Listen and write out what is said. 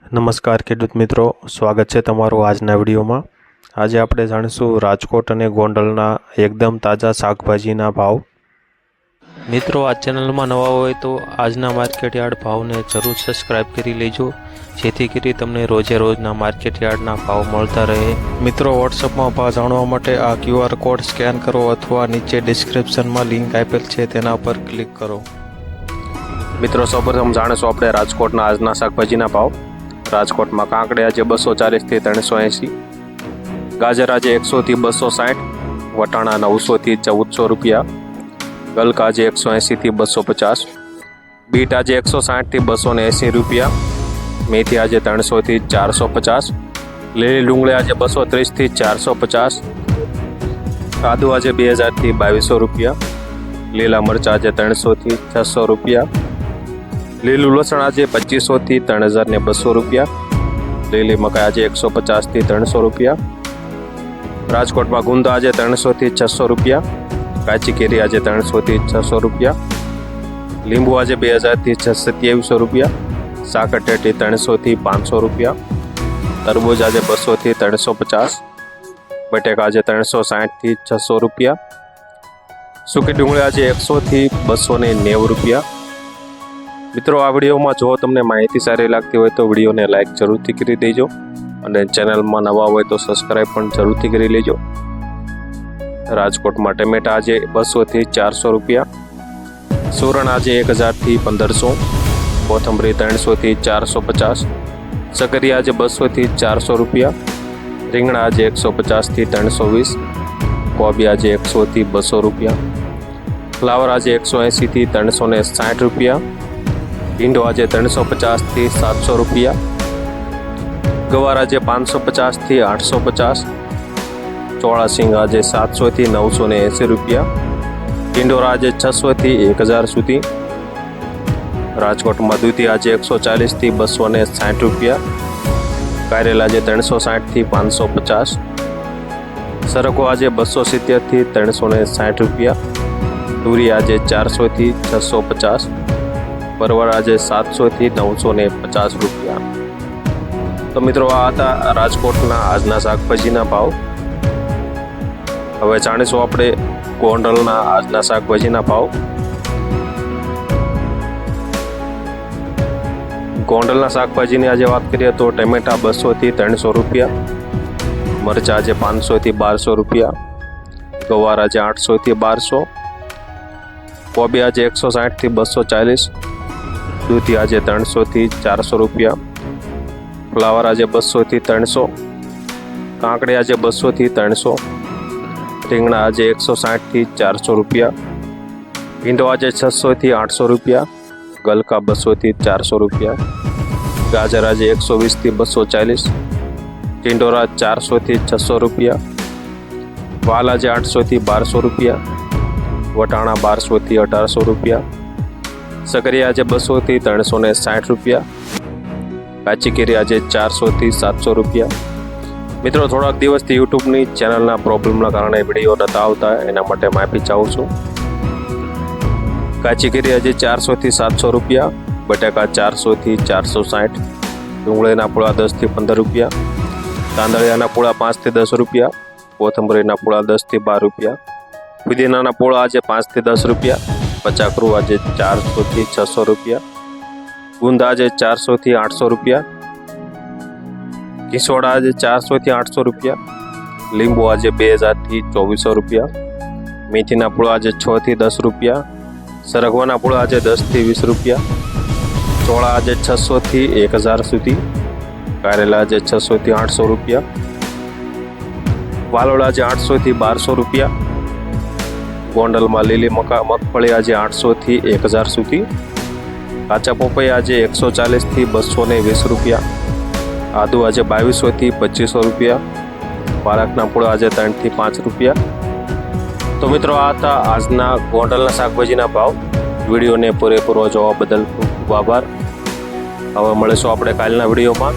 નમસ્કાર ખેડૂત મિત્રો, સ્વાગત છે તમારું આજના વિડીયોમાં। આજે આપણે જાણીશું રાજકોટ અને ગોંડલના એકદમ તાજા શાકભાજીના ભાવ। મિત્રો, આ ચેનલમાં નવા હોય તો આજના માર્કેટ યાર્ડ ભાવને જરૂર સબસ્ક્રાઇબ કરી લેજો, જેથી કરી તમને રોજે રોજના માર્કેટ યાર્ડના ભાવ મળતા રહે। મિત્રો, વોટ્સઅપમાં ભાવ જાણવા માટે આ QR કોડ સ્કેન કરો અથવા નીચે ડિસ્ક્રિપ્શનમાં લિંક આપેલ છે તેના પર ક્લિક કરો। મિત્રો, સૌપ્રથમ જાણીશું આપણે રાજકોટના આજના શાકભાજીના ભાવ। રાજકોટમાં કાંકડી આજે 240 થી 380, ગાજર આજે 100 થી 260, વટાણા 900 થી 1400 રૂપિયા, ગલકા આજે 180 થી 250, બીટ આજે 160 થી 280 રૂપિયા, મેથી આજે 300 થી 450, લીલી ડુંગળી આજે 230 થી 450, આદુ આજે 2000 થી 2200 રૂપિયા, લીલા મરચા આજે 300 થી 600 રૂપિયા, લીલું લસણ આજે 2500 થી 3200 રૂપિયા, લીલી મકાઈ આજે 150 થી 300 રૂપિયા, રાજકોટમાં ગુંદા આજે 300 થી 600 રૂપિયા, કાચી કેરી આજે 300 થી 600 રૂપિયા, લીંબુ આજે 2000 થી 2700 રૂપિયા, સાકરટેટી 300 થી 500 રૂપિયા, તરબૂચ આજે 200 થી 350, બટેકા આજે 360 થી 600 રૂપિયા, સૂકી ડુંગળી આજે 100 થી 290 રૂપિયા। મિત્રો, આ વિડીયોમાં જો તમને માહિતી સારી લાગતી હોય તો વિડીયોને લાઇક જરૂરથી કરી દેજો અને ચેનલમાં નવા હોય તો સબસ્ક્રાઇબ પણ જરૂરથી કરી લેજો। રાજકોટમાં ટમેટા આજે 200 થી 400 રૂપિયા, સુરણ આજે 1000 થી 1500, કોથમરી 300 થી 450, સકરિયા આજે 200 થી 400 રૂપિયા, રીંગણા આજે 150 થી 320, કોબી આજે 100 થી 200 રૂપિયા, ફ્લાવર આજે 180 થી 360 રૂપિયા, ભીંડો આજે 350 થી 700 રૂપિયા, ગવાર આજે 550 થી 850, ચોળા સિંગ આજે 700 થી 980 રૂપિયા, ટિંડોરા આજે 600 થી 1000 સુધી, રાજકોટમાં દૂધી આજે 140 થી 260 રૂપિયા, કારેલા આજે 360 થી 550, સરકો આજે 270 થી 360 રૂપિયા, તુરી આજે 400 થી 650, પરવળ આજે 700 થી 950 રૂપિયા। તો મિત્રો, આ હતા રાજકોટના આજના શાકભાજીના ભાવ। હવે જાણીશું આપણે ગોંડલના આજના શાકભાજીના ભાવ। ગોંડલના શાકભાજીની આજે વાત કરીએ તો ટમેટા 200 થી 300 રૂપિયા, મરચા આજે 500 થી 1200 રૂપિયા, ગવાર આજે 800 થી 1200, કોબી આજે 160 થી 240, દૂધી આજે 300 થી 400 રૂપિયા, ફ્લાવર આજે 200 થી 300, કાંકડી આજે 200 થી 300, રીંગણા આજે 160 થી 400 રૂપિયા, ભીંડો આજે 600 થી 800 રૂપિયા, ગલકા 200 થી 400 રૂપિયા, ગાજર આજે 120 થી 240, ટિંડોરા 400 થી 600 રૂપિયા, વાલ આજે 800 થી 1200 રૂપિયા, વટાણા 1200 થી 1800 રૂપિયા, સકરિયા આજે 200 થી 360 રૂપિયા, કાચી કેરી આજે 400 થી 700 રૂપિયા। મિત્રો, થોડાક દિવસથી યુટ્યુબની ચેનલના પ્રોબ્લેમના કારણે વિડીયો નહોતા આવતા, એના માટે માફી ચાહું છું। કાચી કેરી આજે 400 થી 700 રૂપિયા, બટાકા 400 થી 460, ડુંગળીના પૂળા 10 થી 15 રૂપિયા, તાંદળિયાના પૂળા 5 થી 10 રૂપિયા, કોથમરીના પૂળા 10 થી 12 રૂપિયા, ફુદીનાના પૂળા આજે 5 થી 10 રૂપિયા, પચાકરું આજે 400 થી 600 રૂપિયા, ગુંદા આજે 400 થી 800 રૂપિયા, કિસોડા આજે 400 થી 800 રૂપિયા, લીંબુ આજે 2000 થી 2400 રૂપિયા, મેથીના પૂળા આજે 6 થી 10 રૂપિયા, સરગવાના પૂળા આજે 10 થી 20 રૂપિયા, ચોળા આજે 600 થી 1000 સુધી, કારેલા આજે 600 થી 800 રૂપિયા, વાલોળ આજે 800 થી 1200 રૂપિયા, ગોંડલમાં લીલી મગફળી આજે 800 થી 1000 સુધી, કાચા પોપૈયા આજે 140 થી 220 રૂપિયા, આદુ આજે 2200 થી 2500 રૂપિયા, પાલકના પૂળા આજે 3 થી 5 રૂપિયા। તો મિત્રો, આ હતા આજના ગોંડલના શાકભાજીના ભાવ। વિડીયોને પૂરેપૂરો જોવા બદલ ખૂબ ખૂબ આભાર। હવે મળીશું આપણે કાલના વિડીયોમાં।